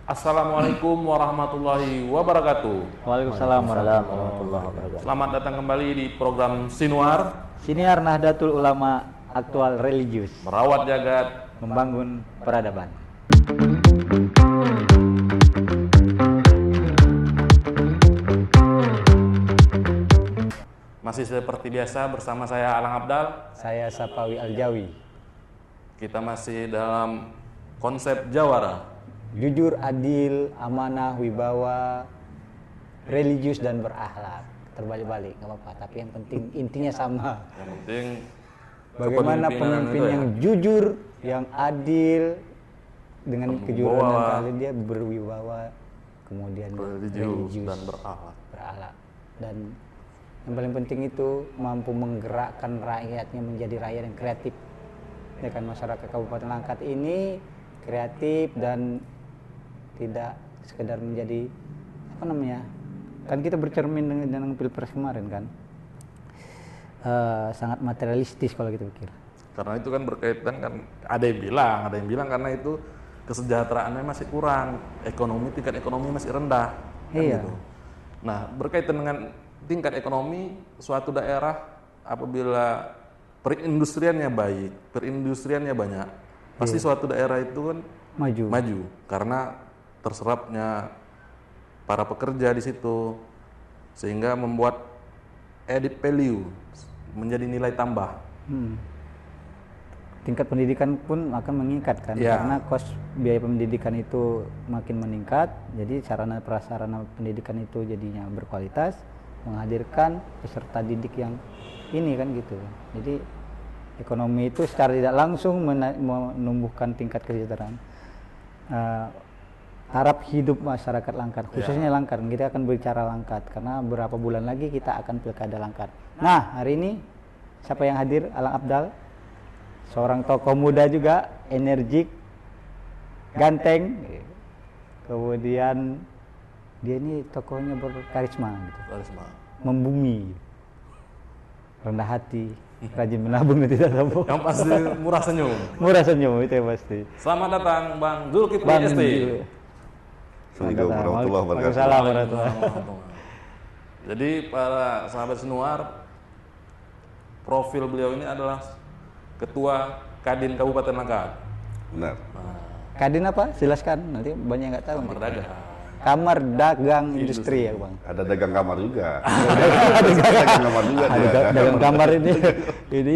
Assalamualaikum warahmatullahi wabarakatuh. Waalaikumsalam warahmatullahi wabarakatuh. Selamat datang kembali di program Sinuar, Siniar Nahdlatul Ulama Aktual Religius, merawat jagat, membangun peradaban. masih seperti biasa bersama saya Alang Abdal. Saya Sapawi Aljawi. Kita masih dalam konsep Jawara. Jujur, adil, amanah, wibawa, religius dan berakhlak. Terbalik-balik, nggak apa-apa. Tapi yang penting intinya sama. Yang penting Bagaimana pemimpin itu yang jujur, yang adil, dengan kejujuran dan keadilan dia berwibawa, kemudian religius dan berakhlak. Dan yang paling penting itu mampu menggerakkan rakyatnya menjadi rakyat yang kreatif. Ya kan, masyarakat Kabupaten Langkat ini kreatif dan tidak sekedar menjadi kan kita bercermin dengan Pilpres kemarin kan, sangat materialistis kalau kita pikir. Karena itu kan berkaitan kan, ada yang bilang karena itu kesejahteraannya masih kurang, tingkat ekonomi masih rendah kan Iya. gitu. Nah, berkaitan dengan tingkat ekonomi suatu daerah apabila perindustriannya baik, perindustriannya banyak, pasti suatu daerah itu kan maju karena terserapnya para pekerja di situ, sehingga membuat added value, menjadi nilai tambah. Tingkat pendidikan pun akan meningkat kan, karena kos biaya pendidikan itu makin meningkat, jadi sarana prasarana pendidikan itu jadinya berkualitas, menghadirkan peserta didik yang ini kan gitu. Jadi ekonomi itu secara tidak langsung menumbuhkan tingkat kesejahteraan, taraf hidup masyarakat Langkat, khususnya Langkat. Kita akan berbicara Langkat karena beberapa bulan lagi kita akan pilkada Langkat. Nah, hari ini siapa yang hadir? Alang Abdal, seorang tokoh muda juga, energik, ganteng, kemudian dia ini tokohnya berkarisma gitu. Membumi, rendah hati, rajin menabung dan tidak sombong. Yang pasti murah senyum. Murah senyum itu yang pasti. Selamat datang Bang Zulkifli ST. Assalamualaikum warahmatullahi wabarakatuh. Waalaikumsalam warahmatullahi wabarakatuh. Jadi para sahabat Sinuar, profil beliau ini adalah Ketua Kadin Kabupaten Langkat. Benar. Kadin apa? Jelaskan, nanti banyak yang nggak tahu. Kamar Dagang. Kamar Dagang Industri ya Bang. Ada dagang kamar juga. Ada dagang kamar juga. Dagang kamar ini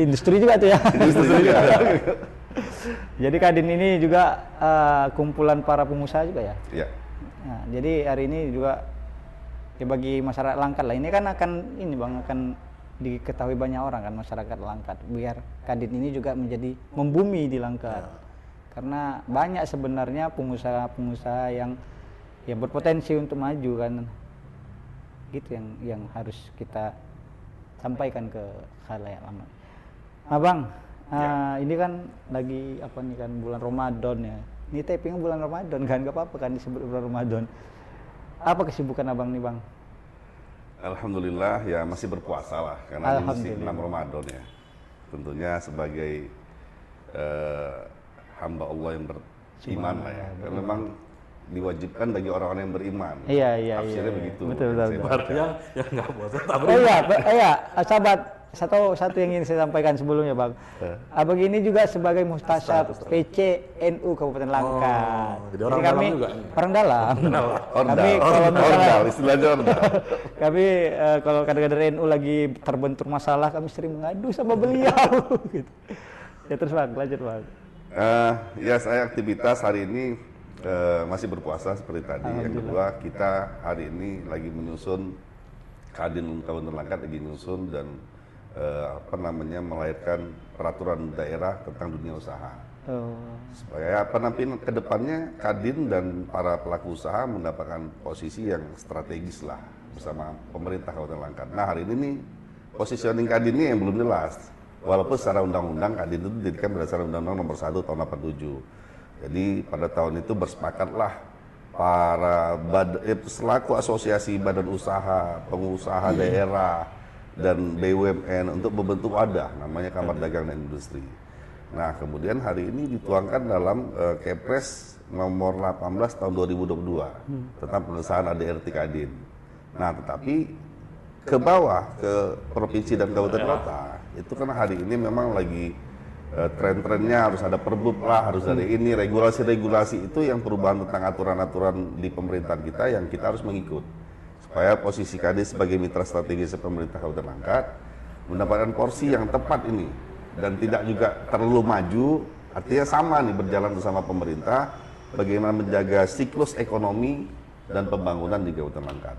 industri juga tuh ya. Industri juga. Jadi Kadin ini juga kumpulan para pengusaha juga ya. Iya. Nah, jadi hari ini juga ya bagi masyarakat Langkat lah, ini kan akan diketahui banyak orang kan masyarakat Langkat, biar Kadin ini juga menjadi membumi di Langkat. Karena banyak sebenarnya pengusaha-pengusaha yang berpotensi untuk maju kan, gitu yang harus kita sampaikan ke khalayak ramai. Nah Bang, ini kan lagi bulan Ramadan ya. Ini tapingnya bulan Ramadan kan, gak apa-apa kan disebut bulan Ramadan. Apa kesibukan Abang nih Bang? Alhamdulillah ya masih berpuasa lah, karena ini masih 6 Ramadan ya. Tentunya sebagai hamba Allah yang beriman lah ya. Karena memang diwajibkan bagi orang-orang yang beriman. Iya. Tafsirnya begitu. Betul. Berarti yang nggak puasa tak Iya, sahabat, satu yang ingin saya sampaikan sebelumnya Bang. Abang ini juga sebagai muhtasab PC NU Kabupaten Langkat. Jadi orang kami dalam juga. orang dalam. Kami Ordal, istilahnya ordal. Kami kalau kadang-kadang NU lagi terbentur masalah, kami sering mengadu sama beliau. Gitu. Ya terus Bang, lanjut Bang. Ya saya aktivitas hari ini masih berpuasa seperti tadi. Yang kedua, kita hari ini lagi menyusun Kadin Kabupaten Langkat lagi menyusun dan melahirkan peraturan daerah tentang dunia usaha. Supaya penampilan kedepannya Kadin dan para pelaku usaha mendapatkan posisi yang strategis lah bersama pemerintah Kabupaten Langkat. Nah hari ini nih positioning Kadin ini yang belum jelas. Walaupun secara undang-undang Kadin itu didirikan berdasarkan Undang-Undang Nomor 1 Tahun 87. Jadi pada tahun itu bersepakatlah para selaku asosiasi badan usaha, pengusaha daerah dan BUMN untuk membentuk wadah namanya Kamar Dagang dan Industri. Nah, kemudian hari ini dituangkan dalam Kepres nomor 18 tahun 2022 tentang pengesahan ADRT Kadin. Nah, tetapi ke bawah, ke provinsi dan kabupaten kota, itu kan hari ini memang lagi tren-trennya harus ada perbub lah, harus ada ini, regulasi-regulasi itu yang perubahan tentang aturan-aturan di pemerintahan kita yang kita harus mengikut. Supaya posisi Kadin sebagai mitra strategis pemerintah Kabupaten Langkat mendapatkan porsi yang tepat ini. Dan tidak juga terlalu maju, artinya sama nih berjalan bersama pemerintah, bagaimana menjaga siklus ekonomi dan pembangunan di Kabupaten Langkat.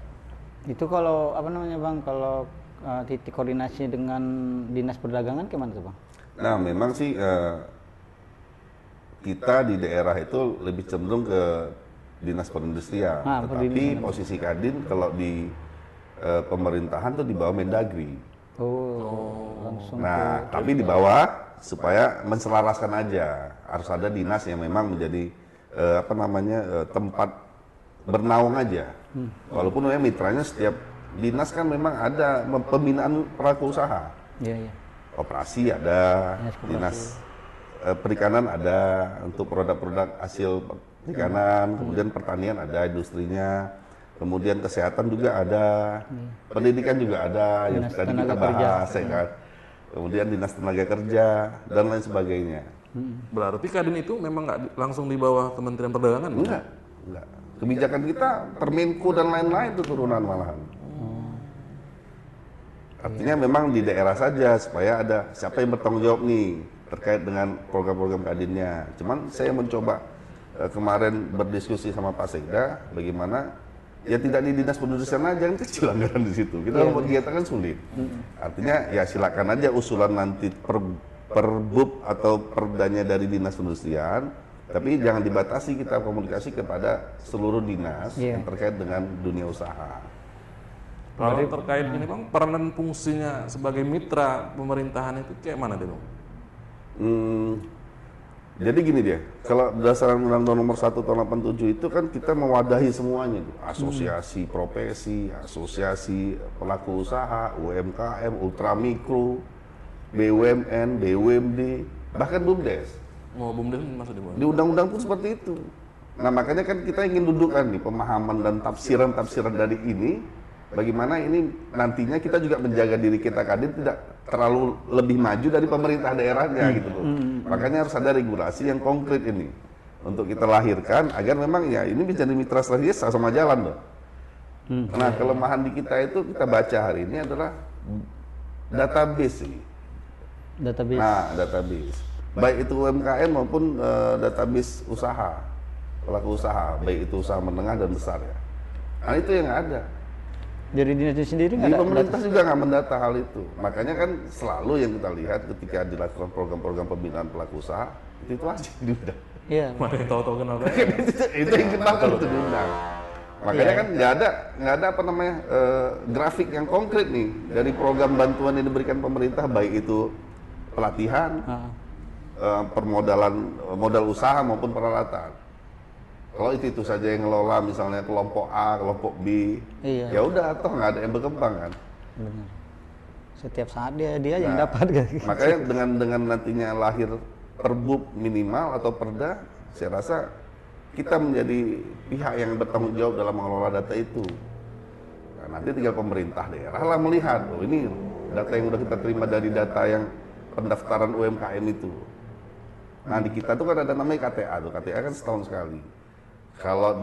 Itu kalau apa namanya Bang, kalau titik koordinasi dengan Dinas Perdagangan gimana tuh Bang? Nah memang sih kita di daerah itu lebih cenderung ke Dinas Perindustrian, tetapi posisi Kadin kalau di pemerintahan tuh di bawah Mendagri. Langsung. Nah, tapi di bawah supaya menselaraskan aja, harus ada dinas yang memang menjadi tempat bernaung aja. Walaupun memang mitranya setiap dinas kan memang ada pembinaan pelaku usaha. Iya. Operasi ada, dinas perikanan ada untuk produk-produk hasil perikanan, kemudian pertanian ada industrinya. Kemudian kesehatan juga ada, pendidikan juga ada, yang tadi kita bahas, ya kan. Kemudian dinas tenaga kerja dan lain sebagainya. Berarti Kadin itu memang nggak langsung di bawah Kementerian Perdagangan? Enggak. Kebijakan kita, Permenko dan lain-lain itu turunan malahan. Artinya memang di daerah saja supaya ada siapa yang bertanggung jawab nih terkait dengan program-program Kadinnya. Cuman saya mencoba kemarin berdiskusi sama Pak Sekda, bagaimana ya tidak di Dinas Perindustrian aja, kan kecil anggaran di situ. Kita membuat kegiatan kan sulit. Artinya ya silakan aja usulan nanti perbub atau perdanya dari Dinas Perindustrian, tapi jangan dibatasi kita komunikasi kepada seluruh dinas yang terkait dengan dunia usaha. Kalau terkait ini Bang, peranan fungsinya sebagai mitra pemerintahan itu kayak mana deh Bang? Jadi gini dia, kalau berdasarkan Undang-Undang Nomor 1 Tahun 87 itu kan kita mewadahi semuanya tuh. Asosiasi profesi, asosiasi pelaku usaha, UMKM, ultramikro, BUMN, BUMD, bahkan BUMDes. Mau BUMDes masuk di bawah? Di undang-undang pun seperti itu. Nah makanya kan kita ingin dudukkan nih pemahaman dan tafsiran-tafsiran dari ini, bagaimana ini nantinya kita juga menjaga diri kita Kadin tidak terlalu lebih maju dari pemerintah daerahnya gitu loh. Makanya harus ada regulasi yang konkret ini untuk kita lahirkan agar memang ya ini menjadi mitra strategis sama jalan loh. Nah kelemahan di kita itu kita baca hari ini adalah database ini. Nah database baik itu UMKM maupun database usaha, pelaku usaha, baik itu usaha menengah dan besar ya. Nah itu yang ada. Dari dinasnya sendiri nggak ada? Pemerintah juga nggak mendata hal itu. Makanya kan selalu yang kita lihat ketika dilakukan program-program pembinaan pelaku usaha itu aja diundang. Iya. Mana yang tahu-tahu kenapa? Itu yang kenal kan itu diundang. Makanya kan nggak ada grafik yang konkret nih dari program bantuan yang diberikan pemerintah, baik itu pelatihan, permodalan modal usaha maupun peralatan. Kalau itu saja yang ngelola misalnya kelompok A, kelompok B, ya udah toh nggak ada yang berkembang kan. Benar. Setiap saat dia yang dapat. Makanya dengan nantinya lahir perbub minimal atau perda, saya rasa kita menjadi pihak yang bertanggung jawab dalam mengelola data itu. Nah, nanti tinggal pemerintah daerah lah melihat, oh ini data yang udah kita terima dari data yang pendaftaran UMKM itu. Nah di kita tuh kan ada namanya KTA tuh, KTA kan setahun sekali. Kalau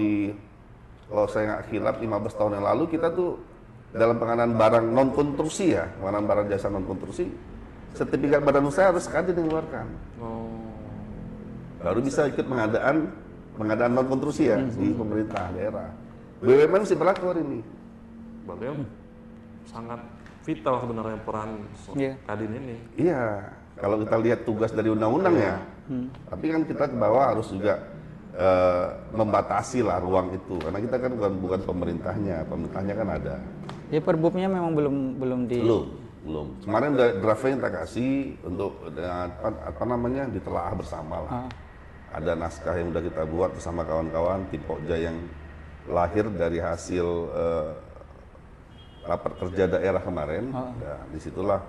saya nggak khilaf 15 tahun yang lalu kita tuh dalam pengadaan barang non konstruksi ya, pengadaan barang jasa non konstruksi, sertifikat badan usaha harus Kadin yang keluarkan. Baru bisa ikut pengadaan non konstruksi ya di pemerintah daerah. BUMN mesti berlaku hari ini. Berarti sangat vital sebenarnya peran Kadin ini. Iya, kalau kita lihat tugas dari undang-undang ya. Tapi kan kita ke bawah harus juga membatasi lah ruang itu, karena kita kan bukan pemerintahnya kan ada. Ya perbubnya memang belum belum. Kemarin draftnya kita kasih untuk ditelaah bersama lah. Ada naskah yang udah kita buat bersama kawan-kawan tim Pokja yang lahir dari hasil rapat kerja daerah kemarin. Nah, disitulah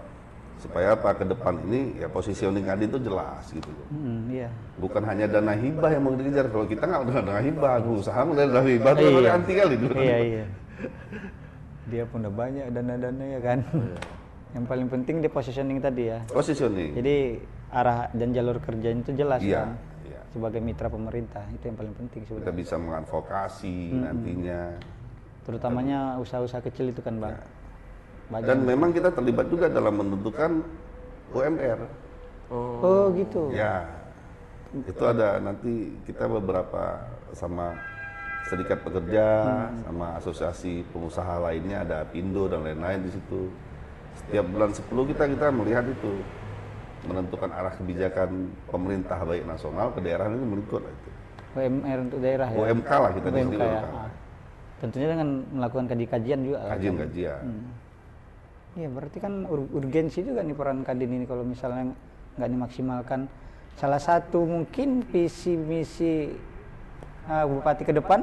Supaya apa, ke depan ini ya positioning Kadin itu jelas gitu loh. Iya. Bukan hanya dana hibah yang mau dikejar. Kalau kita nggak ada dana hibah, usaha nggak ada dana hibah itu Iya. anti kali dulu. Iya. Dia pun udah banyak dana-dana ya kan. Yang paling penting di positioning tadi ya. Positioning. Jadi arah dan jalur kerjanya itu jelas Iya. kan. Sebagai mitra pemerintah itu yang paling penting Kita sebenarnya. bisa mengadvokasi nantinya. Terutamanya usaha-usaha kecil itu kan bang. Banyak. Dan memang kita terlibat juga dalam menentukan UMR. Oh gitu. Ya, itu ada nanti kita beberapa sama serikat pekerja, sama asosiasi pengusaha lainnya, ada Pindo dan lain-lain di situ. Setiap bulan 10 kita melihat itu, menentukan arah kebijakan pemerintah baik nasional ke daerah ini berikut itu. UMR untuk daerah ya. UMK lah kita di sini. UMK ya. Tentunya dengan melakukan kajian juga. Kajian. Iya berarti kan urgensi juga nih peran Kadin ini kalau misalnya nggak dimaksimalkan. Salah satu mungkin visi misi bupati ke depan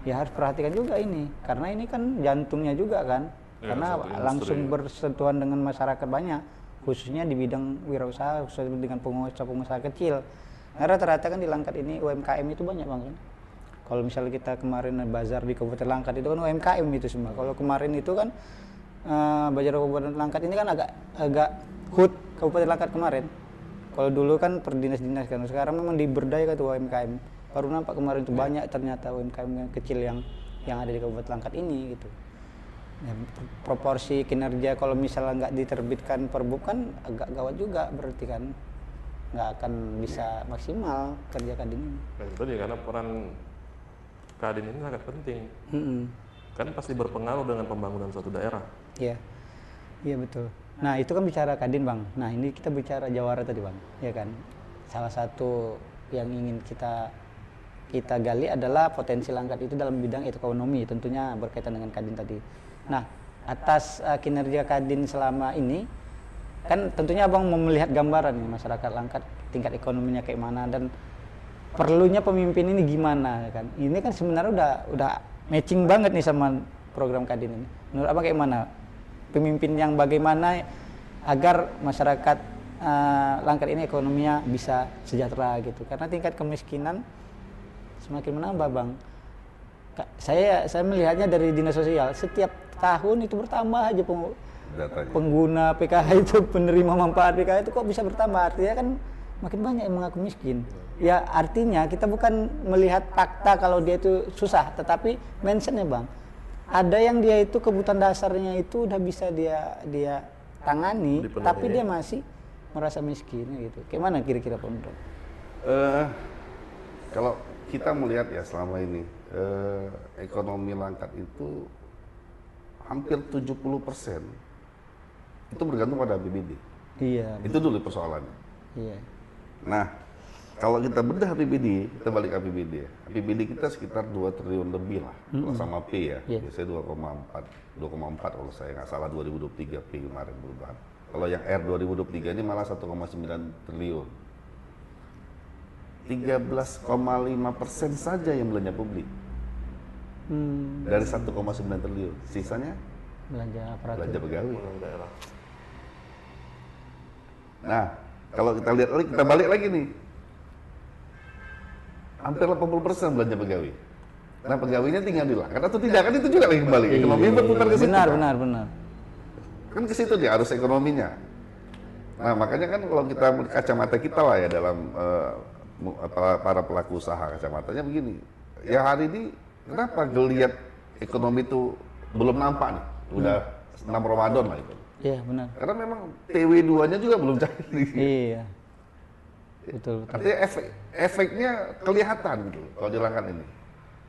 ya harus perhatikan juga ini karena ini kan jantungnya juga kan Ya, karena langsung bersentuhan dengan masyarakat banyak khususnya di bidang wirausaha khususnya dengan pengusaha kecil. Karena rata-rata kan di Langkat ini UMKM itu banyak banget. Kalau misalnya kita kemarin bazar di Kabupaten Langkat itu kan UMKM itu semua. Kalau kemarin itu kan bazar Kabupaten Langkat ini kan agak hut Kabupaten Langkat kemarin. Kalau dulu kan per dinas-dinas kan, sekarang memang diberdayakan tuh UMKM. Baru nampak kemarin itu banyak ternyata UMKM yang kecil yang ada di Kabupaten Langkat ini gitu. Ya, proporsi kinerja kalau misalnya nggak diterbitkan Perbup kan agak gawat juga berarti kan nggak akan bisa maksimal kerja Kadin ini. Nah, itu dia karena peran Kadin ini sangat penting. Kan pasti berpengaruh dengan pembangunan suatu daerah. Iya, iya betul. Nah itu kan bicara Kadin bang. Nah ini kita bicara Jawara tadi bang, ya kan. Salah satu yang ingin kita gali adalah potensi Langkat itu dalam bidang ekonomi, tentunya berkaitan dengan Kadin tadi. Nah atas kinerja Kadin selama ini, kan tentunya abang mau melihat gambaran nih masyarakat Langkat tingkat ekonominya kayak mana dan perlunya pemimpin ini gimana kan. Ini kan sebenarnya udah matching banget nih sama program Kadin ini. Menurut abang kayak mana? Pemimpin yang bagaimana agar masyarakat Langkat ini ekonominya bisa sejahtera gitu. Karena tingkat kemiskinan semakin menambah bang. Saya melihatnya dari dinas sosial setiap tahun itu bertambah aja pengguna PKH itu, penerima manfaat PKH itu kok bisa bertambah, artinya kan makin banyak yang mengaku miskin. Ya artinya kita bukan melihat fakta kalau dia itu susah, tetapi mindsetnya bang. Ada yang dia itu kebutuhan dasarnya itu udah bisa dia tangani, dipenuhi, tapi dia masih merasa miskin gitu. Gimana kira-kira Pak Menurut? Kalau kita melihat ya selama ini ekonomi Langkat itu hampir 70% itu bergantung pada APBD. Iya. Itu dulu persoalannya. Iya. Nah, kalau kita bedah APBD, kita balik APBD ya. APBD kita sekitar 2 triliun lebih lah, kalau sama P ya. Biasanya 2,4 kalau saya nggak salah 2023 P kemarin perubahan. Kalau yang R 2023 ini malah 1,9 triliun. 13,5% saja yang belanja publik. Dari 1,9 triliun, sisanya belanja pegawai. Nah, kalau kita lihat lagi, kita balik lagi nih, hampir 80% belanja pegawai. Nah, pegawainya tinggal di Langkat atau tidak, kan itu juga lagi kembali. Ekonomi berputar ke situ. Benar. Kan ke situ dia harus ekonominya. Nah, makanya kan kalau kita kacamata kita lah ya dalam para pelaku usaha, kacamatanya begini. Ya hari ini kenapa geliat ekonomi itu belum nampak nih? Udah 6 Ramadan lah itu. Iya benar. Karena memang TW2-nya juga belum cair. Iya. Betul. Artinya efeknya kelihatan gitu kalau di Langkat ini.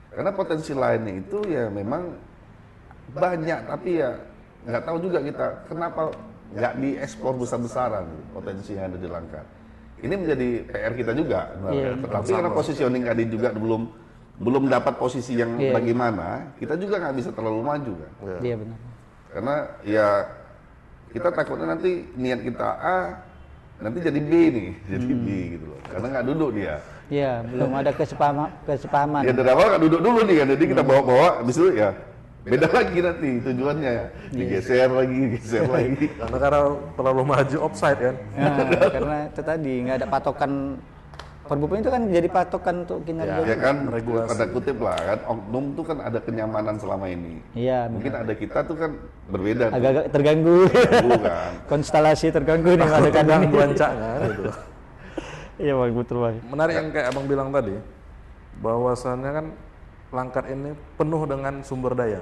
Karena potensi lainnya itu ya memang banyak, tapi ya nggak tahu juga kita kenapa nggak diekspor besar-besaran potensi yang ada di Langkat. Ini menjadi PR kita juga. Tetapi karena positioning Kadin juga belum dapat posisi yang bagaimana, kita juga nggak bisa terlalu maju kan. Iya benar. Karena ya kita takutnya nanti niat kita A, nanti jadi B nih, jadi B gitu loh. Karena nggak duduk dia. Iya, belum ada kesepahaman. Ya dari awal nggak duduk dulu nih kan, jadi kita bawa-bawa, habis itu ya B beda lagi nanti tujuannya ya. Digeser lagi. Karena terlalu maju offside kan. Nah, karena itu tadi nggak ada patokan. Perbupan itu kan jadi patokan untuk kinerja. Ya kan, regulasi. pada kutip lah kan, oknum tuh kan ada kenyamanan selama ini. Iya. Mungkin ada kita tuh kan berbeda. Agak terganggu. Kan. Konstelasi terganggu nih ada kadang Gangguan cak kan gitu. Iya bang, betul bang. Menarik yang kayak abang bilang tadi, bahwasannya kan Langkat ini penuh dengan sumber daya.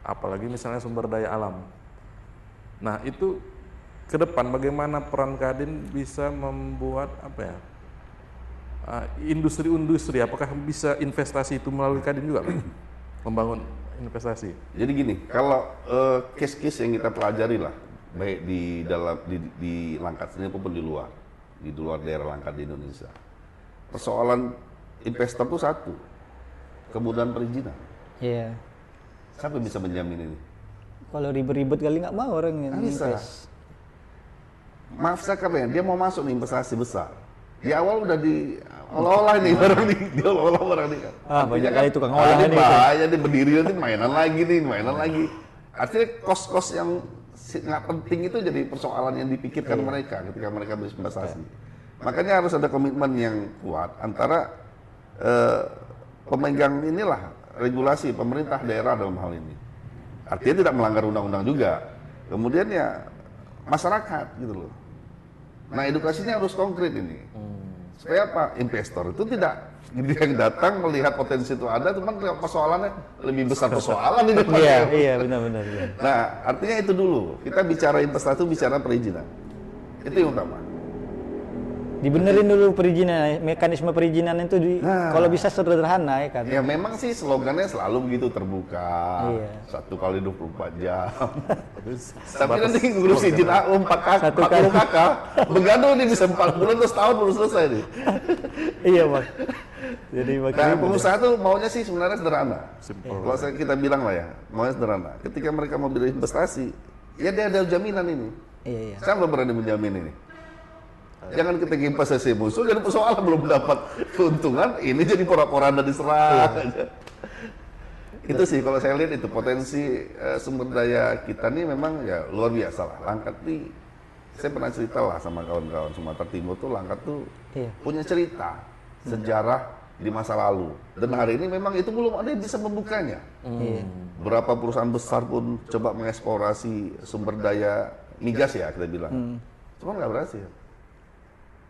Apalagi misalnya sumber daya alam. Nah itu ke depan bagaimana peran Kadin bisa membuat industri-industri, apakah bisa investasi itu melalui Kadin juga, Pak? Membangun investasi. Jadi gini, kalau case-case yang kita pelajari lah, baik di dalam di Langkat sendiri maupun di luar daerah Langkat di Indonesia, persoalan investor itu satu, kemudahan perizinan. Iya. Siapa yang bisa menjamin ini? Kalau ribet-ribet kali nggak mau orang yang Bisa. invest. Maaf saya kalian, dia mau masuk nih investasi besar. Di awal udah di olah nih barang nih, dia olah barang nih kan. Banyak kali tukang olah ini nih. bahaya nih berdiri nanti mainan lagi. Artinya kos-kos yang nggak penting itu jadi persoalan yang dipikirkan mereka ketika mereka berinvestasi. Makanya harus ada komitmen yang kuat antara pemegang inilah regulasi pemerintah daerah dalam hal ini. Artinya tidak melanggar undang-undang juga. Kemudian ya masyarakat gitu loh. Nah edukasinya harus konkret ini. Supaya apa? Investor itu tidak yang datang melihat potensi itu ada, cuman persoalannya lebih besar persoalan ini. Iya benar-benar. Nah artinya itu dulu. Kita bicara investasi, bicara perizinan. Itu yang utama. Dibenerin dulu perizinan, mekanisme perizinan itu kalau bisa sederhana ya kan. Ya memang sih slogannya selalu begitu terbuka, 1 kali 24 jam. Tapi nanti ngurus izin AU 40 kakak, begaduh nih bisa 4 bulan terus tahun belum selesai nih. Iya bang. Jadi nah, pengusaha tuh maunya sih sebenarnya sederhana. Kalau kita bilang lah ya, maunya sederhana. Ketika mereka mau berinvestasi, ya dia ada jaminan ini. Iya. Siapa berani menjamin ini? Jangan kita investasi musuh, jadi persoalan belum dapat keuntungan, ini jadi pora-poranda diserang aja. Itu sih kalau saya lihat itu potensi sumber daya kita nih memang ya luar biasa lah. Langkat nih, saya pernah cerita lah sama kawan-kawan Sumatera Timur tuh Langkat tuh punya cerita sejarah di masa lalu. Dan hari ini memang itu belum ada yang bisa membukanya. Berapa perusahaan besar pun coba mengeksplorasi sumber daya migas ya kita bilang, cuma nggak berhasil.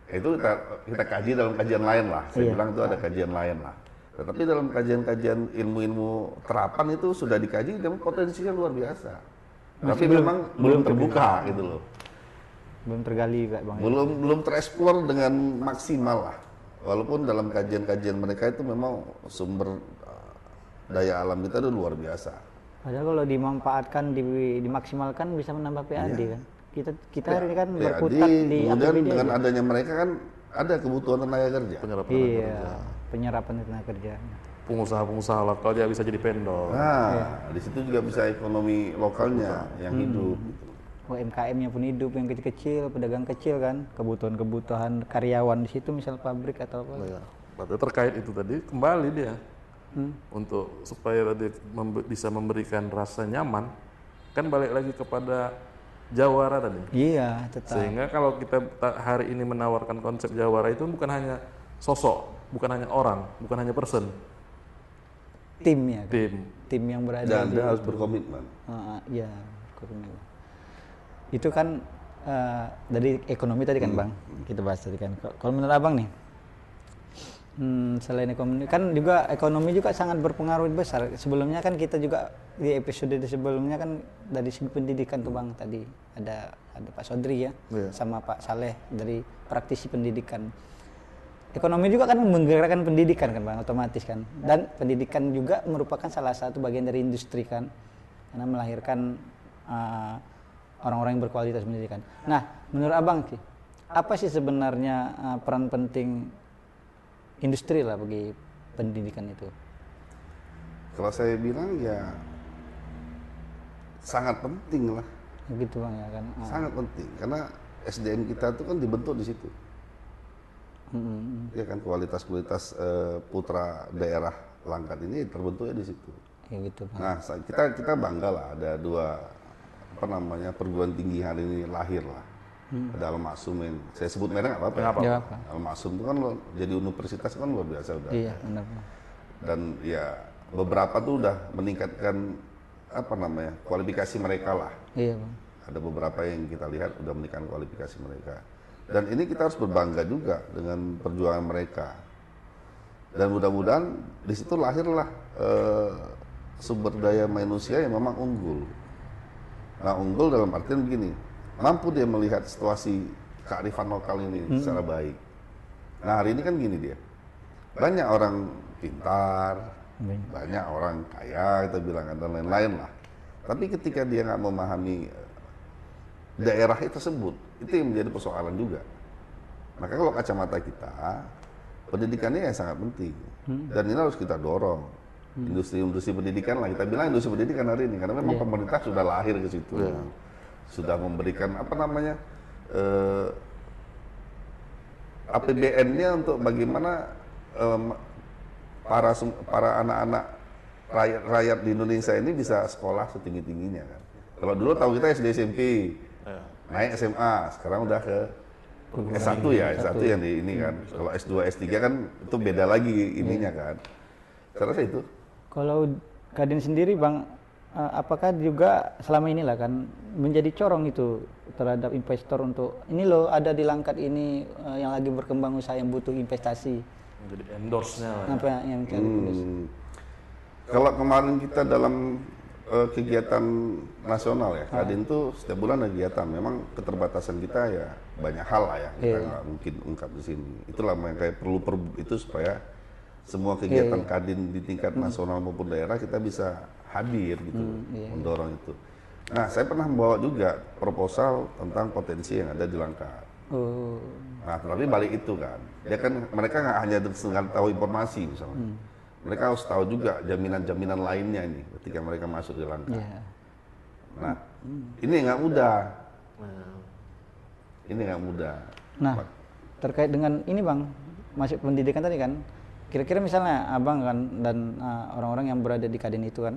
Itu kita kaji dalam kajian lain lah. Saya bilang itu ada kajian lain lah. Tetapi dalam kajian-kajian ilmu-ilmu terapan itu sudah dikaji dan potensinya luar biasa. Tapi memang belum terbuka gitu loh. Belum tergali Kak Bang. Belum tereksplor dengan maksimal lah. Walaupun dalam kajian-kajian mereka itu memang sumber daya alam kita itu luar biasa. Padahal kalau dimanfaatkan, dimaksimalkan bisa menambah PAD kan. Kita hari ini kan berkutat di kemudian dengan adanya mereka kan ada kebutuhan tenaga kerja. Penyerapan tenaga kerja. Pengusaha-pengusaha lokal dia bisa jadi vendor. Nah, di situ juga bisa ekonomi lokalnya yang hidup. UMKM-nya pun hidup, yang kecil-kecil, pedagang kecil kan, kebutuhan karyawan di situ, misal pabrik atau apa. Berarti terkait itu tadi kembali dia untuk supaya tadi bisa memberikan rasa nyaman, kan balik lagi kepada jawara tadi. Iya, tetap. Sehingga kalau kita hari ini menawarkan konsep jawara itu bukan hanya sosok, bukan hanya orang, bukan hanya person. Timnya. Tim yang berada dan dia harus berkomitmen. Iya, berkomitmen. Itu kan dari ekonomi tadi kan Bang, kita bahas tadi kan. Kalau menurut Abang nih, selain ekonomi kan juga ekonomi juga sangat berpengaruh besar. Sebelumnya kan kita juga di episode sebelumnya kan dari segi pendidikan tuh Bang, tadi ada Pak Sodri ya, sama Pak Saleh dari praktisi pendidikan. Ekonomi juga kan menggerakkan pendidikan kan Bang, otomatis kan. Dan pendidikan juga merupakan salah satu bagian dari industri kan, karena melahirkan orang-orang yang berkualitas pendidikan. Nah, menurut Abang sih, apa sih sebenarnya peran penting industri lah bagi pendidikan itu? Kalau saya bilang ya sangat penting lah. Begitu Bang ya kan. Sangat penting karena SDM kita itu kan dibentuk di situ. Ya kan kualitas putra daerah Langkat ini terbentuknya di situ. Ya gitu Bang. Nah, kita bangga lah ada dua perguruan tinggi hari ini lahir lah. Ada Al-Maksum yang saya sebut merek nggak apa-apa. Nggak apa-apa. Al-Maksum itu kan jadi universitas kan luar biasa udah. Iya benar Bang. Dan ya beberapa tuh udah meningkatkan kualifikasi mereka lah. Iya Bang. Ada beberapa yang kita lihat udah meningkatkan kualifikasi mereka. Dan ini kita harus berbangga juga dengan perjuangan mereka. Dan mudah-mudahan di situ lahirlah sumber daya manusia yang memang unggul. Nah, unggul dalam artian begini, mampu dia melihat situasi kearifan lokal ini secara baik. Nah, hari ini kan gini dia, banyak orang pintar, banyak orang kaya, kita bilang dan lain-lain lah. Tapi ketika dia nggak memahami daerah tersebut, itu yang menjadi persoalan juga. Maka kalau kacamata kita, pendidikannya yang sangat penting. Dan ini harus kita dorong. Industri pendidikan lah, kita bilang industri pendidikan hari ini. Karena memang pemerintah sudah lahir ke situ. Sudah memberikan APBN-nya untuk bagaimana para anak-anak rakyat di Indonesia ini bisa sekolah setinggi-tingginya kan. Kalau dulu tahu kita SD SMP, naik SMA, sekarang udah ke S1 ya, S1 yang di ini kan. Kalau S2, S3 kan itu beda lagi ininya kan. Saya rasa itu. Kalau Kadin sendiri Bang, apakah juga selama inilah kan menjadi corong itu terhadap investor untuk ini loh ada di Langkat ini yang lagi berkembang usaha yang butuh investasi. Jadi endorse-nya lah. Apa yang mencari Kalau kemarin kita dalam kegiatan nasional ya, Kadin tuh setiap bulan ada kegiatan. Memang keterbatasan kita ya banyak hal lah ya, kita nggak mungkin ungkap di sini. Itulah yang kayak perlu itu supaya semua kegiatan Kadin di tingkat nasional maupun daerah kita bisa hadir gitu, mendorong itu. Nah, saya pernah membawa juga proposal tentang potensi yang ada di Langkat. Nah, tapi balik itu kan, mereka nggak hanya dengan tahu informasi misalnya, mereka harus tahu juga jaminan-jaminan lainnya ini ketika mereka masuk di Langkat. Nah, ini nggak mudah. Ini nggak mudah. Nah, terkait dengan ini Bang, masuk pendidikan tadi kan. Kira-kira misalnya abang kan dan orang-orang yang berada di Kadin itu kan,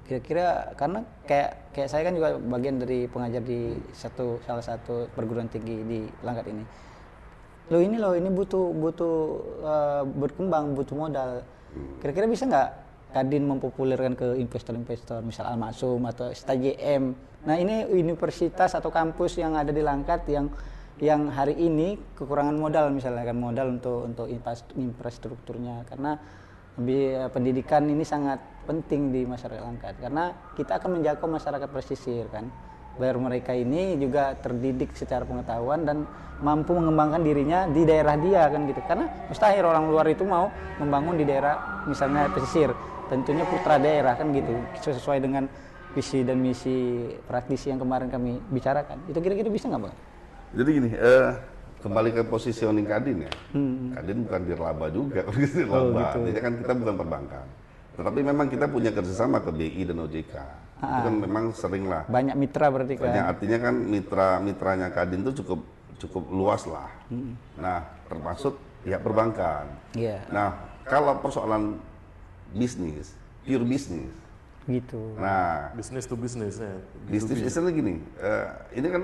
kira-kira karena kayak saya kan juga bagian dari pengajar di salah satu perguruan tinggi di Langkat ini. Ini butuh berkembang, butuh modal. Kira-kira bisa nggak Kadin mempopulerkan ke investor-investor, misal Al-Maksum atau STJM. Nah ini universitas atau kampus yang ada di Langkat yang hari ini kekurangan modal misalnya kan, modal untuk infrastrukturnya, karena pendidikan ini sangat penting di masyarakat Langkat karena kita akan menjangkau masyarakat pesisir kan, biar mereka ini juga terdidik secara pengetahuan dan mampu mengembangkan dirinya di daerah dia kan gitu, karena mustahil orang luar itu mau membangun di daerah misalnya pesisir, tentunya putra daerah kan gitu, sesuai dengan visi dan misi praktisi yang kemarin kami bicarakan. Itu kira-kira bisa nggak Bang? Jadi gini, kembali ke positioning Kadin ya. Kadin bukan dirlaba juga, dirlaba. Jadi kan kita bukan perbankan. Tetapi memang kita punya kerjasama ke BI dan OJK. Itu kan memang sering lah. Banyak mitra berarti kan. Artinya kan mitranya Kadin itu cukup luas lah. Nah, termasuk pihak perbankan. Nah, kalau persoalan bisnis, pure bisnis. Gitu. Nah, Bisnis to bisnis ya. Bisnis itu gini, ini kan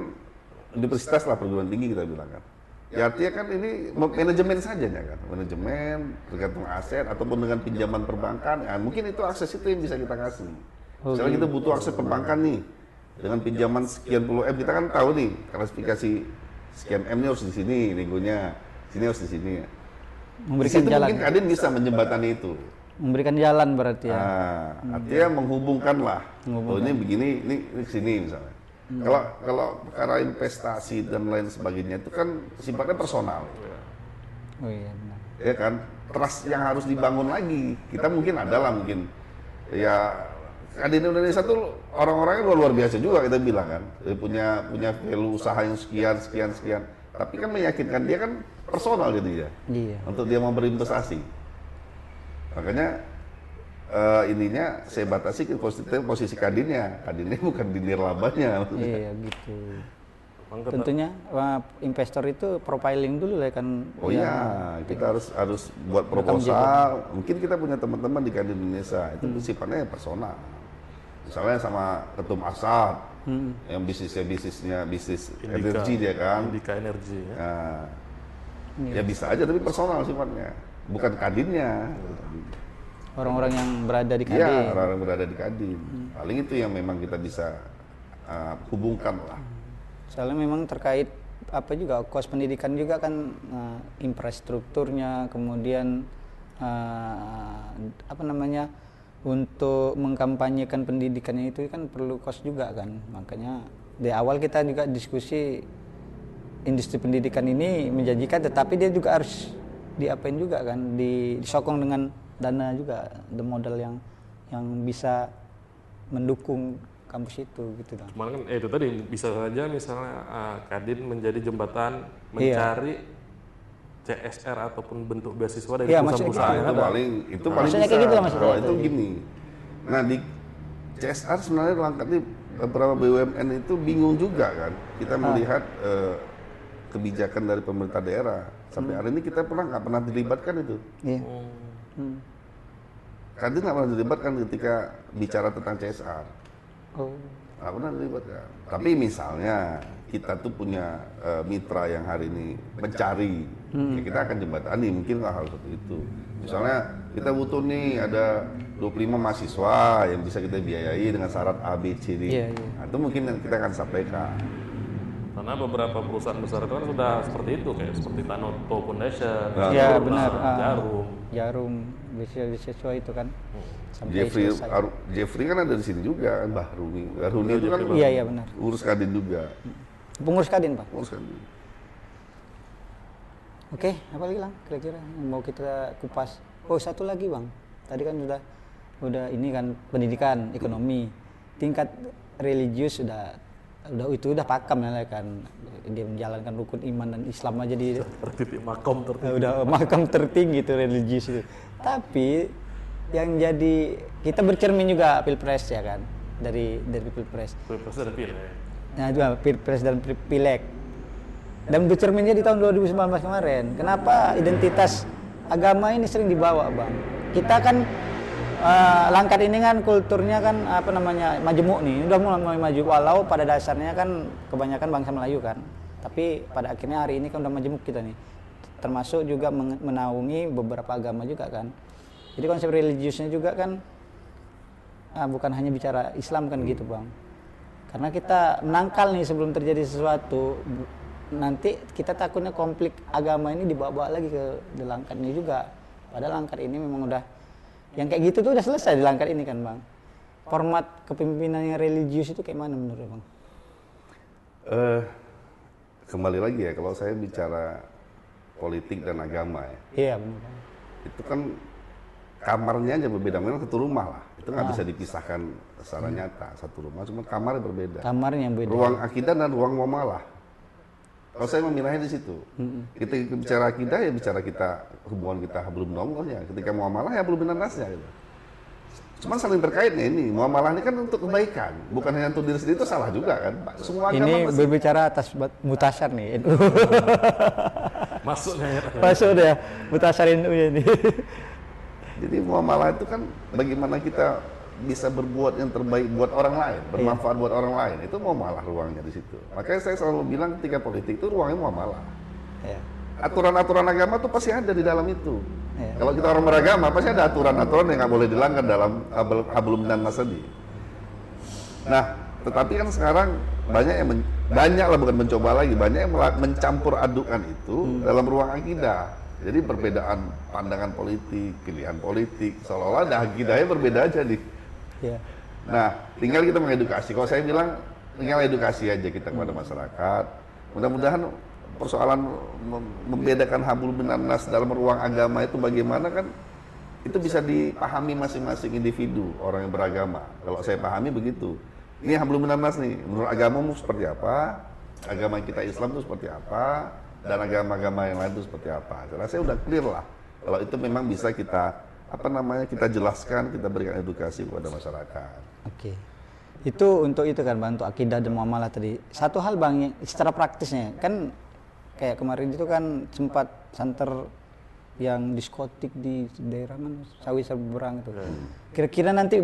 universitas lah, perguruan tinggi kita bilang kan. Ya artinya kan ini manajemen saja ya kan, manajemen tergantung aset ataupun dengan pinjaman perbankan, ya mungkin itu akses itu yang bisa kita kasih. Misalnya kita butuh akses perbankan nih, dengan pinjaman sekian puluh M, kita kan tahu nih klasifikasi sekian M ini harus di sini, negonya sini harus di sini. Memberikan di jalan. Mungkin Kadin bisa menjembatani itu. Memberikan jalan berarti ya. Nah, artinya menghubungkan lah. Oh ini begini, ini kesini misalnya. Kalau perkara investasi dan lain sebagainya itu kan sifatnya personal. Oh iya benar. Ya kan, trust yang harus dibangun lagi. Kita mungkin adalah mungkin ya Kadin Indonesia tuh orang-orangnya luar biasa juga kita bilang kan. Dia punya value usaha yang sekian. Tapi kan meyakinkan dia kan personal gitu ya. Iya. Untuk dia mau berinvestasi. Makanya ininya saya batasi ke posisi Kadinnya. Kadinnya bukan di nirlabanya. Iya gitu. tentunya investor itu profiling dulu lah kan. Oh iya, kita harus buat proposal. Mungkin kita punya teman-teman di Kadin Indonesia itu sifatnya personal. Misalnya sama Ketum Asad, yang bisnisnya bisnis energi dia kan. Indika Energi. Ya bisa aja tapi personal sifatnya, bukan Kadinnya. Orang-orang yang berada di Kadin. Iya, orang-orang berada di Kadin. Paling itu yang memang kita bisa hubungkan lah. Soalnya memang terkait apa juga kos pendidikan juga kan, infrastrukturnya, kemudian apa namanya, untuk mengkampanyekan pendidikannya itu kan perlu kos juga kan. Makanya di awal kita juga diskusi industri pendidikan ini menjanjikan, tetapi dia juga harus diapain juga kan, disokong dengan dana juga, the modal yang bisa mendukung kampus itu gitu dong. Cuman kan itu tadi bisa saja misalnya Kadin menjadi jembatan mencari CSR ataupun bentuk beasiswa dari perusahaan-perusahaan. Itu paling maksudnya bisa. kayak gitu lah maksudnya. Kalau itu gini. Nah di CSR sebenarnya langkah ini beberapa BUMN itu bingung juga kan. Kita melihat kebijakan dari pemerintah daerah sampai hari ini kita nggak pernah dilibatkan itu. Iya. Kadin nggak pernah dilibatkan ketika bicara tentang CSR. Nggak pernah dilibatkan. Tapi misalnya kita tuh punya mitra yang hari ini mencari, ya kita akan jembatani mungkin hal seperti itu. Misalnya kita butuh nih ada 25 mahasiswa yang bisa kita biayai dengan syarat A, B, C, D. Nah, itu mungkin kita akan sampaikan. Karena beberapa perusahaan besar itu kan sudah seperti itu, kayak seperti Tanoto Foundation, Ya benar. Jarum, beasiswa itu kan. Jeffrey kan ada di sini juga kan, Bahruni itu kan iya benar. urus Kadin juga. Pengurus Kadin, Pak. Urus Kadin. Oke, apa lagi Lang? Kira-kira yang mau kita kupas. Oh, satu lagi Bang. Tadi kan udah ini kan pendidikan, ekonomi, tingkat religius udah pakam ya kan. Dia menjalankan rukun iman dan Islam aja di makom tertinggi. Udah makam tertinggi itu religius itu. Tapi yang jadi kita bercermin juga Pilpres ya kan, dari Pilpres. Pilpres dan Pileg. Nah, juga Pilpres dan Pileg. Dan bercerminnya di tahun 2019 kemarin. Kenapa identitas agama ini sering dibawa, Bang? Kita kan Langkat ini kan kulturnya kan apa namanya, majemuk nih, udah mulai maju, walau pada dasarnya kan kebanyakan bangsa Melayu kan, tapi pada akhirnya hari ini kan udah majemuk kita nih, termasuk juga menaungi beberapa agama juga kan. Jadi konsep religiusnya juga kan bukan hanya bicara Islam kan gitu Bang, karena kita menangkal nih sebelum terjadi sesuatu, nanti kita takutnya konflik agama ini dibawa-bawa lagi ke Langkat ini juga, padahal Langkat ini memang udah yang kayak gitu tuh udah selesai di Langkat ini kan Bang. Format kepemimpinan yang religius itu kayak mana menurut Bang? Kembali lagi ya, kalau saya bicara politik dan agama ya. Iya benar. Itu kan kamarnya aja berbeda, memang satu rumah lah. Itu nggak bisa dipisahkan secara nyata, satu rumah, cuma kamarnya berbeda. Kamarnya yang beda. Ruang akidah dan ruang muamalah. Kalau saya memilahnya di situ. Kita bicara akidah ya bicara kita, hubungan kita hablum minallah, ketika muamalah ya hablum minannasnya gitu. Cuma saling terkaitnya ini, muamalah ini kan untuk kebaikan, bukan hanya untuk diri sendiri, itu salah juga kan. Semua agama ini berbicara atas mutasyar nih. Masuknya ya. Masuk deh, mutasyar NU ini. Jadi muamalah itu kan bagaimana kita bisa berbuat yang terbaik buat orang lain, bermanfaat buat orang lain, itu muamalah ruangnya di situ. Makanya saya selalu bilang ketika politik itu ruangnya muamalah. Ya. Aturan-aturan agama tuh pasti ada di dalam itu. Ya. Kalau kita orang beragama pasti ada aturan-aturan yang nggak boleh dilanggar dalam hablum minannas tadi. Nah, tetapi kan sekarang banyak lah, bukan mencoba lagi, banyak yang mencampur adukan itu dalam ruang akidah. Jadi perbedaan pandangan politik, pilihan politik, seolah-olah ada akidahnya berbeda aja nih. Ya. Nah, tinggal kita mengedukasi. Kalau saya bilang, tinggal edukasi aja kita kepada masyarakat. Mudah-mudahan persoalan membedakan hablum minannas dalam ruang agama itu bagaimana kan, itu bisa dipahami masing-masing individu, orang yang beragama. Kalau saya pahami begitu. Ini hablum minannas nih, menurut agamamu seperti apa, agama kita Islam itu seperti apa, dan agama-agama yang lain itu seperti apa. Saya udah clear lah. Kalau itu memang bisa kita kita jelaskan, kita berikan edukasi kepada masyarakat. Oke. Itu untuk itu kan Bang, untuk akidah dan muamalah tadi. Satu hal Bang, yang secara praktisnya kan kayak kemarin itu kan sempat santer yang diskotik di daerah mana Sawi Seberang itu. Kira-kira nanti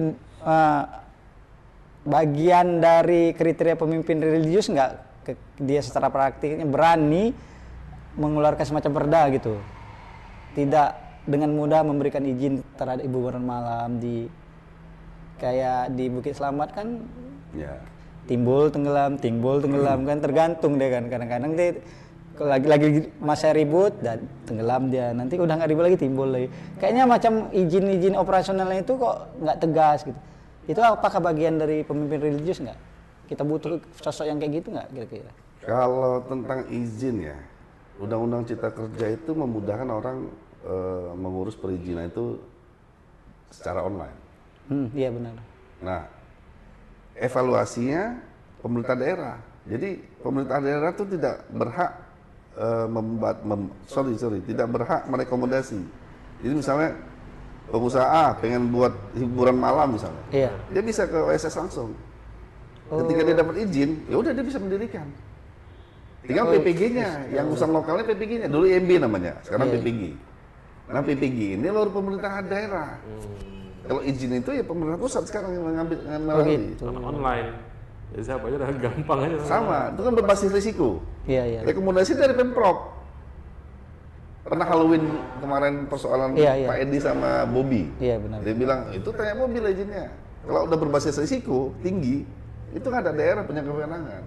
bagian dari kriteria pemimpin religius nggak dia secara praktiknya berani mengeluarkan semacam perda gitu, tidak dengan mudah memberikan izin terhadap hiburan malam di kayak di Bukit Selamat kan timbul tenggelam kan, tergantung deh kan, kadang-kadang dia lagi masa ribut dan tenggelam dia, nanti udah nggak ribut lagi timbul lagi, kayaknya macam izin operasionalnya itu kok nggak tegas gitu. Itu apakah bagian dari pemimpin religius nggak? Kita butuh sosok yang kayak gitu nggak kira-kira? Kalau tentang izin ya, Undang-Undang Cipta Kerja itu memudahkan orang mengurus perizinan itu secara online. Iya benar. Nah, evaluasinya pemerintah daerah. Jadi pemerintah daerah itu tidak berhak tidak berhak merekomendasi. Jadi misalnya pengusaha A pengen buat hiburan malam misalnya, dia bisa ke OSS langsung. Ketika dia dapat izin, ya udah dia bisa mendirikan. Tinggal PPG-nya, yang usaha lokalnya PPG-nya. Dulu IMB namanya, sekarang PPG. Nah PPG ini baru pemerintah daerah. Kalau izin itu ya pemerintah pusat sekarang yang mengambil online. Ya siapa aja udah gampang aja. Sama, itu kan berbasis risiko. Iya. Rekomendasi dari Pemprov. Pernah Halloween kemarin persoalan Pak Edi sama Bobby. Iya benar. Dia bilang itu tanya mobil izinnya. Kalau udah berbasis risiko tinggi, itu nggak ada daerah punya kewenangan.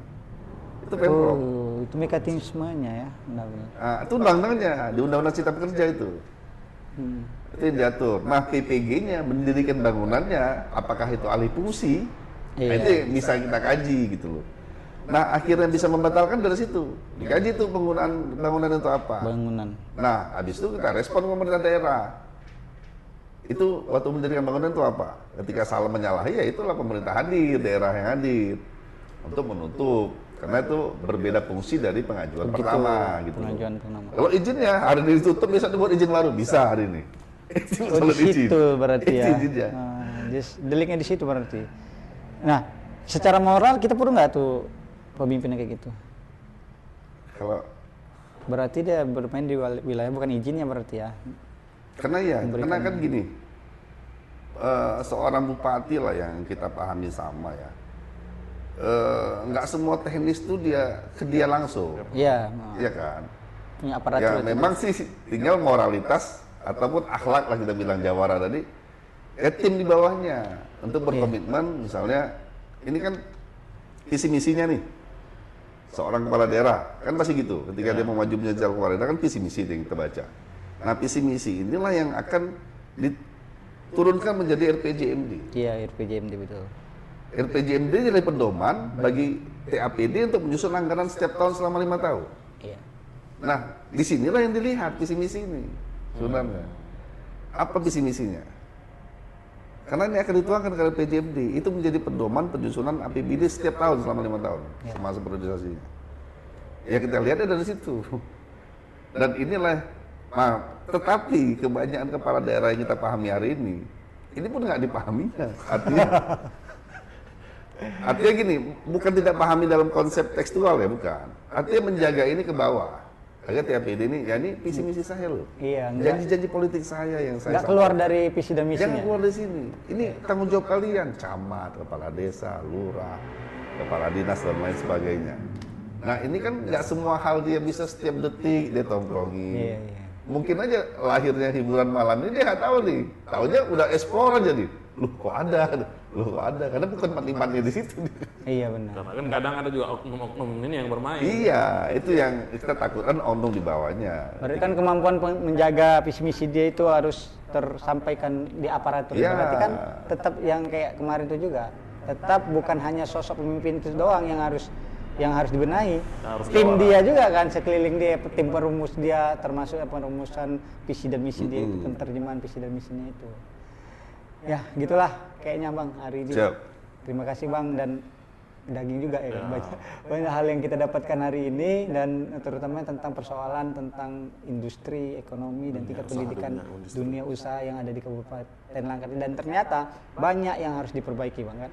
Itu Pemprov. Itu mekanismenya ya, benar-benar. Nah, itu undang-undangnya di Undang-Undang Cipta Kerja itu. Itu yang diatur. Nah PPG-nya mendirikan bangunannya, apakah itu alih fungsi? Nah, itu bisa kita kaji gitu loh. Nah akhirnya bisa membatalkan dari situ. Dikaji tuh penggunaan bangunan itu apa. Nah habis itu kita respon pemerintah daerah. Itu waktu mendirikan bangunan itu apa? Ketika salah menyalahi ya itulah pemerintah hadir, daerah yang hadir untuk menutup. Karena itu berbeda fungsi dari pengajuan pertama gitu. Kalau izinnya hari ini ditutup, besok dibuat izin baru bisa hari ini. Di situ berarti ya. Deliknya di situ berarti. Nah, secara moral kita perlu nggak tuh pemimpinnya kayak gitu? Kalau berarti dia bermain di wilayah bukan izinnya berarti ya? Karena kan gini, seorang bupati lah yang kita pahami sama ya. Nggak semua teknis tuh dia langsung. Iya kan. Punya aparatur. Ya memang sih tinggal moralitas ataupun akhlak lah kita bilang jawara tadi. Tim di bawahnya untuk berkomitmen, misalnya ini kan visi misinya nih seorang kepala daerah kan pasti gitu. Ketika dia mau maju menjadi kepala daerah kan visi misi yang kita baca. Nah visi misi inilah yang akan diturunkan menjadi RPJMD. Iya RPJMD betul. RPJMD jadi pedoman bagi TAPD untuk menyusun anggaran setiap tahun selama 5 tahun. Iya. Nah, disinilah yang dilihat visi misi ini sebenarnya. Apa visi misinya? Karena ini akan dituangkan ke RPJMD, itu menjadi pedoman penyusunan APBD setiap tahun selama 5 tahun semasa periodisasinya. Ya kita lihatnya dari situ. Dan inilah, tetapi kebanyakan kepala daerah yang kita pahami hari ini pun nggak dipahaminya. Artinya gini, bukan tidak pahami dalam konsep tekstual ya, bukan. Artinya menjaga ini ke bawah. Agar TAPD ini, ya ini visi misi saya loh. Iya. Janji-janji politik saya yang saya nggak keluar dari visi dan misinya. Jangan keluar dari sini. Ini tanggung jawab kalian, camat, kepala desa, lurah, kepala dinas dan lain sebagainya. Nah ini kan nggak semua hal dia bisa setiap detik dia tongkrongi. Iya. Mungkin aja lahirnya hiburan malam ini dia nggak tahu nih. Taunya udah explore aja nih. Loh kok ada, karena bukan tempatnya di situ. Iya benar. Karena kan kadang ada juga oknum ini yang bermain. Iya, itu yang kita takutkan oknum di bawahnya. Berarti kan kemampuan menjaga visi misi dia itu harus tersampaikan di aparatur. Ya. Berarti kan tetap yang kayak kemarin itu juga. Tetap bukan hanya sosok pemimpin itu doang yang harus dibenahi. Tim dia juga kan sekeliling dia, tim perumus dia termasuk perumusan visi dan misi dia itu, penerjemahan visi dan misinya itu. Ya, gitulah kayaknya Bang hari ini. Siap. Terima kasih Bang dan daging juga ya. Banyak hal yang kita dapatkan hari ini dan terutama tentang persoalan tentang industri, ekonomi dan tingkat pendidikan dunia usaha yang ada di Kabupaten Langkat dan ternyata banyak yang harus diperbaiki Bang kan.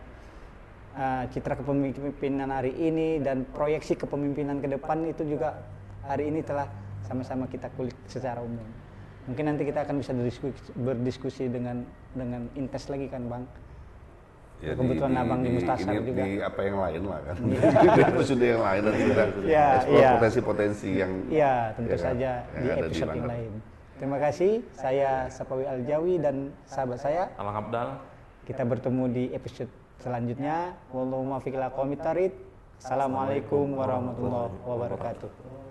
citra kepemimpinan hari ini dan proyeksi kepemimpinan ke depan itu juga hari ini telah sama-sama kita kulik secara umum. Mungkin nanti kita akan bisa berdiskusi dengan intens lagi kan Bang. Ya, kebetulan Abang di Mustasar juga. Di apa yang lain lah kan. Di sudah yang lain nanti kita eksplor potensi-potensi yang tentu saja di episode yang lain. Terima kasih, saya Sapawi Aljawi dan sahabat saya Alang Abdal. Kita bertemu di episode selanjutnya. Wallahu muwaffiq ila aqwamit thoriq. Assalamualaikum warahmatullahi wabarakatuh.